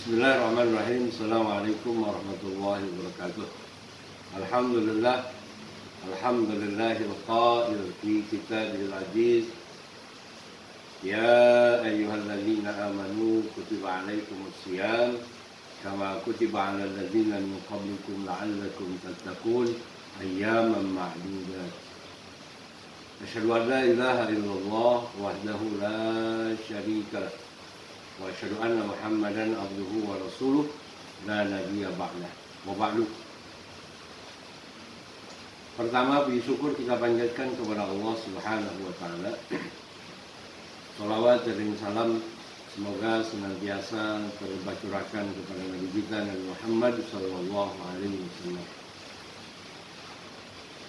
Bismillahirrahmanirrahim. Assalamualaikum warahmatullahi wabarakatuh. Alhamdulillah. Alhamdulillahil qail fi kitabil aziz. Ya ayyuhalladzina amanu kutiba alaikumus shiyam kama kutiba alal ladzina min qablikum la'allakum tattaqun ayyaman ma'dudat. Asyhadu an la ilaha illallah wahdahu la syarika lah. Wa asyhadu anna Muhammadan abduhu wa rasuluh la nabiyya ba'dah. Wa ba'du. Pertama, puji syukur kita panjatkan kepada Allah Subhanahu wa taala. Shalawat dan salam semoga senantiasa tercurahkan kepada Nabi kita Nabi Muhammad sallallahu alaihi wasallam.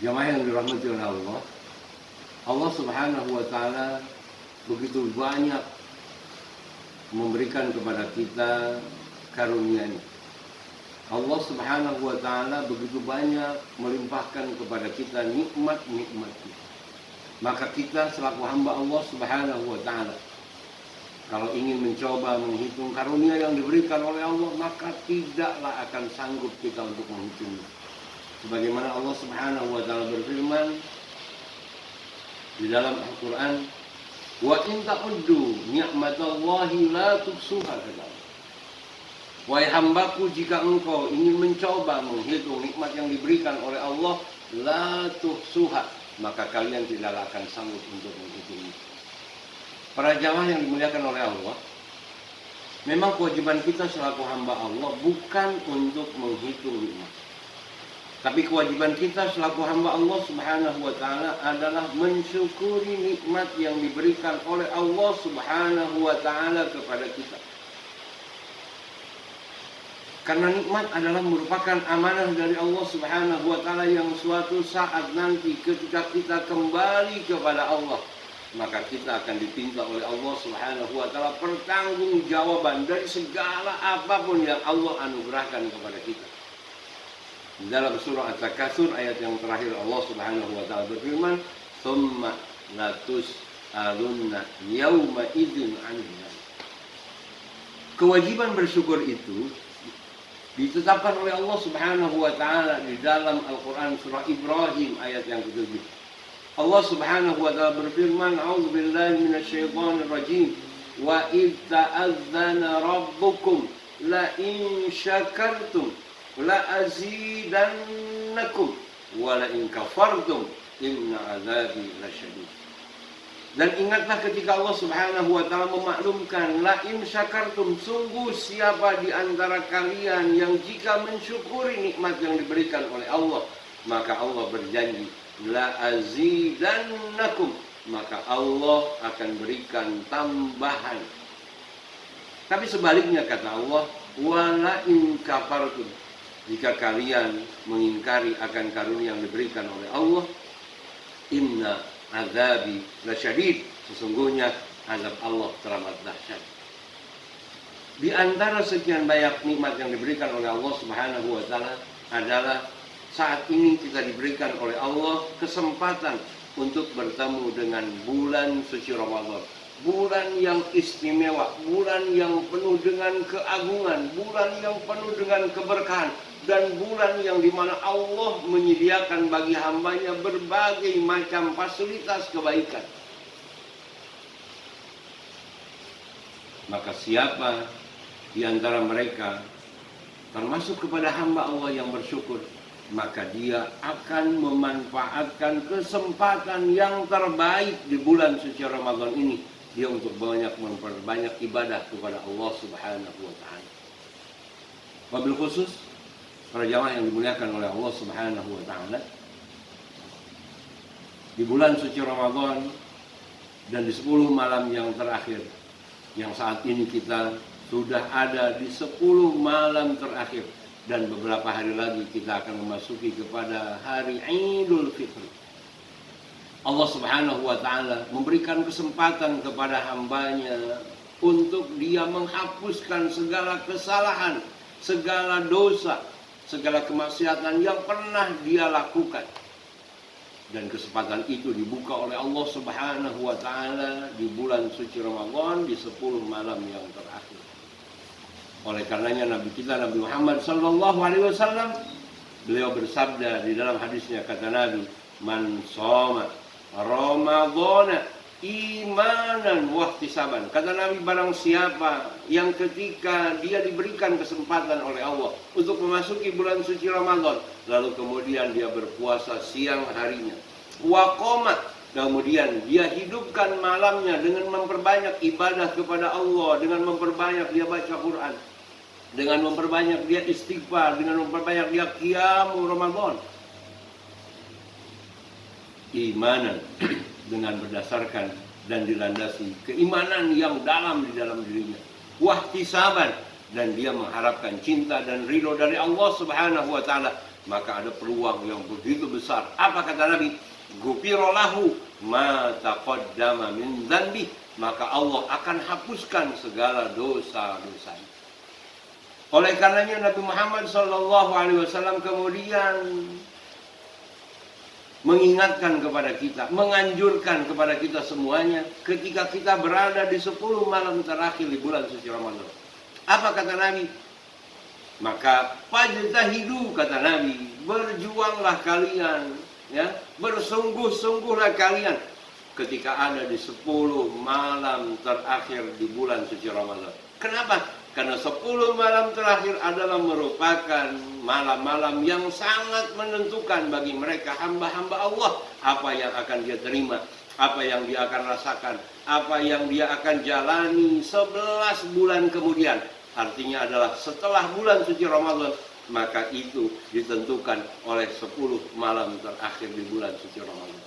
Jamaah yang dirahmati oleh Allah, Allah Subhanahu wa taala begitu banyak memberikan kepada kita karunia-Nya. Allah Subhanahu wa taala begitu banyak melimpahkan kepada kita nikmat-nikmat-Nya. Maka kita selaku hamba Allah Subhanahu wa taala, kalau ingin mencoba menghitung karunia yang diberikan oleh Allah, maka tidaklah akan sanggup kita untuk menghitungnya. Sebagaimana Allah Subhanahu wa taala berfirman di dalam Al-Qur'an, wa in ta'uddu ni'matallahi la tuhsuha. Wahai hambaku, jika engkau ingin mencoba menghitung nikmat yang diberikan oleh Allah, la tuhsuha, maka kalian tidaklah akan sanggup untuk menghitungnya. Para jamaah yang dimuliakan oleh Allah, memang kewajiban kita selaku hamba Allah bukan untuk menghitung nikmat. Tapi kewajiban kita selaku hamba Allah Subhanahu wa taala adalah mensyukuri nikmat yang diberikan oleh Allah Subhanahu wa taala kepada kita. Karena nikmat adalah merupakan amanah dari Allah Subhanahu wa taala yang suatu saat nanti ketika kita kembali kepada Allah, maka kita akan dipinta oleh Allah Subhanahu wa taala pertanggungjawaban dari segala apapun yang Allah anugerahkan kepada kita. Di dalam surah At-Takatsur ayat yang terakhir Allah Subhanahu wa taala berfirman, "Tsumma latus'alunna yauma idzin 'anil na'im." Kewajiban bersyukur itu ditetapkan oleh Allah Subhanahu wa taala di dalam Al-Qur'an surah Ibrahim ayat yang ke-7. Allah Subhanahu wa taala berfirman, "A'udzubillahi minasyaitonir rajim. Wa idz ta'adzana rabbukum la in syakartum la azidannakum wa la in kafartum inna azabi lasyadid." Dan ingatlah ketika Allah Subhanahu wa taala memaklumkan, la in syakartum, sungguh siapa di antara kalian yang jika mensyukuri nikmat yang diberikan oleh Allah, maka Allah berjanji, la azidannakum, maka Allah akan berikan tambahan. Tapi sebaliknya kata Allah, wala in kafartum, jika kalian mengingkari akan karunia yang diberikan oleh Allah, inna azabi lasyadid, sesungguhnya azab Allah teramat dahsyat. Di antara sekian banyak nikmat yang diberikan oleh Allah Subhanahu wa taala adalah saat ini kita diberikan oleh Allah kesempatan untuk bertemu dengan bulan suci Ramadan. Bulan yang istimewa, bulan yang penuh dengan keagungan, bulan yang penuh dengan keberkahan, dan bulan yang dimana Allah menyediakan bagi hambanya berbagai macam fasilitas kebaikan. Maka siapa di antara mereka termasuk kepada hamba Allah yang bersyukur, maka dia akan memanfaatkan kesempatan yang terbaik di bulan suci Ramadan ini, dia untuk memperbanyak ibadah kepada Allah Subhanahu wa taala. Wabil khusus para jamaah yang dimuliakan oleh Allah Subhanahu wa taala, di bulan suci Ramadan dan di 10 malam yang terakhir, yang saat ini kita sudah ada di 10 malam terakhir, dan beberapa hari lagi kita akan memasuki kepada hari Idul Fitri. Allah Subhanahu wa taala memberikan kesempatan kepada hambanya untuk dia menghapuskan segala kesalahan, segala dosa, segala kemaksiatan yang pernah dia lakukan. Dan kesempatan itu dibuka oleh Allah Subhanahu wa taala di bulan suci Ramadan di 10 malam yang terakhir. Oleh karenanya Nabi kita Nabi Muhammad sallallahu alaihi wasallam beliau bersabda di dalam hadisnya, kata Nabi, "Man shoma Ramadhana imanan wahtisaban." Kata Nabi, barang siapa yang ketika dia diberikan kesempatan oleh Allah untuk memasuki bulan suci Ramadan, lalu kemudian dia berpuasa siang harinya, wa qoma, kemudian dia hidupkan malamnya dengan memperbanyak ibadah kepada Allah, dengan memperbanyak dia baca Quran, dengan memperbanyak dia istighfar, dengan memperbanyak dia qiyamul Ramadan, imanan dengan berdasarkan dan dilandasi keimanan yang dalam di dalam dirinya, wahtisaban, dan dia mengharapkan cinta dan ridho dari Allah Subhanahu wa taala, maka ada peluang yang begitu besar. Apa kata Nabi? Ghufira lahu ma taqaddama min dzanbi, maka Allah akan hapuskan segala dosa-dosanya. Oleh karenanya Nabi Muhammad sallallahu alaihi wasallam kemudian mengingatkan kepada kita, menganjurkan kepada kita semuanya ketika kita berada di 10 malam terakhir di bulan suci Ramadan. Apa kata Nabi? Maka fajtahidu, kata Nabi, berjuanglah kalian, ya, bersungguh-sungguhlah kalian ketika ada di 10 malam terakhir di bulan suci Ramadan. Kenapa? Karena 10 malam terakhir adalah merupakan malam-malam yang sangat menentukan bagi mereka hamba-hamba Allah. Apa yang akan dia terima, apa yang dia akan rasakan, apa yang dia akan jalani 11 bulan kemudian. Artinya adalah setelah bulan suci Ramadan, maka itu ditentukan oleh 10 malam terakhir di bulan suci Ramadan.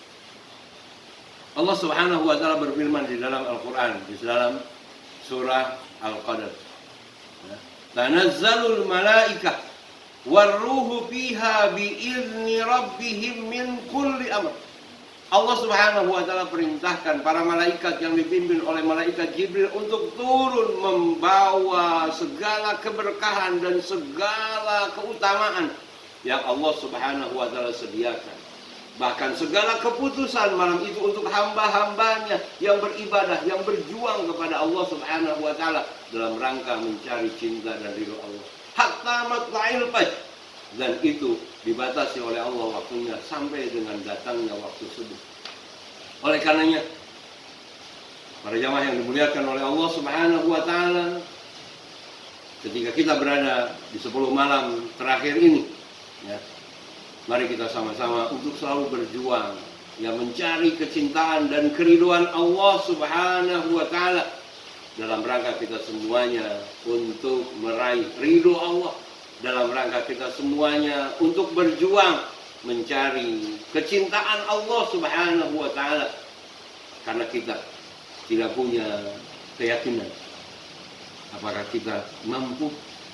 Allah Subhanahu wa taala berfirman di dalam Al-Qur'an, di dalam surah Al-Qadr. Tanazzalul malaikah warruhu fiha biizni rabbihim min kulli amr. Allah Subhanahu wa taala perintahkan para malaikat yang dipimpin oleh malaikat Jibril untuk turun membawa segala keberkahan dan segala keutamaan yang Allah Subhanahu wa taala sediakan. Bahkan segala keputusan malam itu untuk hamba-hambanya yang beribadah, yang berjuang kepada Allah Subhanahu wa taala dalam rangka mencari cinta dan ridho Allah. Hatta matla'il fajr, dan itu dibatasi oleh Allah waktunya sampai dengan datangnya waktu subuh. Oleh karenanya, para jamaah yang dimuliakan oleh Allah Subhanahu wa taala, ketika kita berada di 10 malam terakhir ini, ya, mari kita sama-sama untuk selalu berjuang, yang mencari kecintaan dan keriduan Allah Subhanahu wa taala dalam rangka kita semuanya untuk meraih ridho Allah, dalam rangka kita semuanya untuk berjuang mencari kecintaan Allah Subhanahu wa taala, karena kita tidak punya keyakinan apakah kita mampu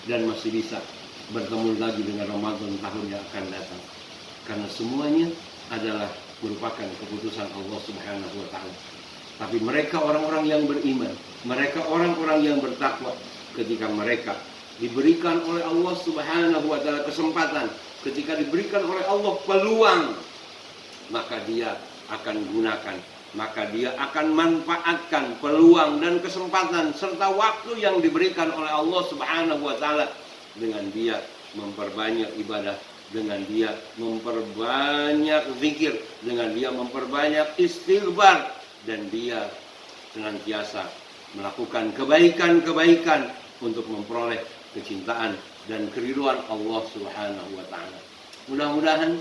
dan masih bisa bertemu lagi dengan Ramadan tahun yang akan datang. Karena semuanya adalah merupakan keputusan Allah Subhanahu wa taala. Tapi mereka orang-orang yang beriman, mereka orang-orang yang bertakwa, ketika mereka diberikan oleh Allah Subhanahu wa taala kesempatan, ketika diberikan oleh Allah peluang, maka dia akan gunakan, maka dia akan manfaatkan peluang dan kesempatan serta waktu yang diberikan oleh Allah Subhanahu wa taala dengan dia memperbanyak ibadah, dengan dia memperbanyak zikir, dengan dia memperbanyak istighfar, dan dia senantiasa melakukan kebaikan-kebaikan untuk memperoleh kecintaan dan keriduan Allah Subhanahu wa taala. Mudah-mudahan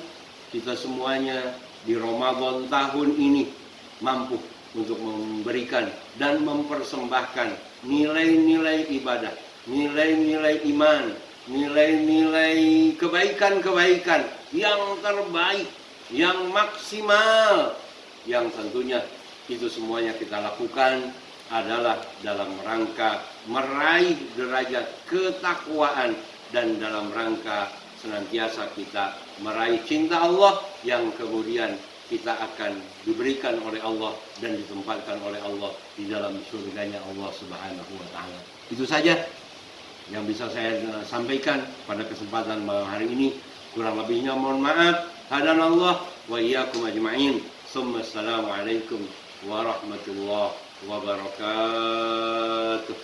kita semuanya di Ramadan tahun ini mampu untuk memberikan dan mempersembahkan nilai-nilai ibadah, nilai-nilai iman, nilai-nilai kebaikan-kebaikan yang terbaik, yang maksimal, yang tentunya itu semuanya kita lakukan adalah dalam rangka meraih derajat ketakwaan dan dalam rangka senantiasa kita meraih cinta Allah yang kemudian kita akan diberikan oleh Allah dan ditempatkan oleh Allah di dalam surganya Allah Subhanahu wa taala. Itu saja yang bisa saya sampaikan pada kesempatan malam hari ini. Kurang lebihnya mohon maaf. Hadanallah wa iyyakum ajma'in. Assalamualaikum warahmatullahi wabarakatuh.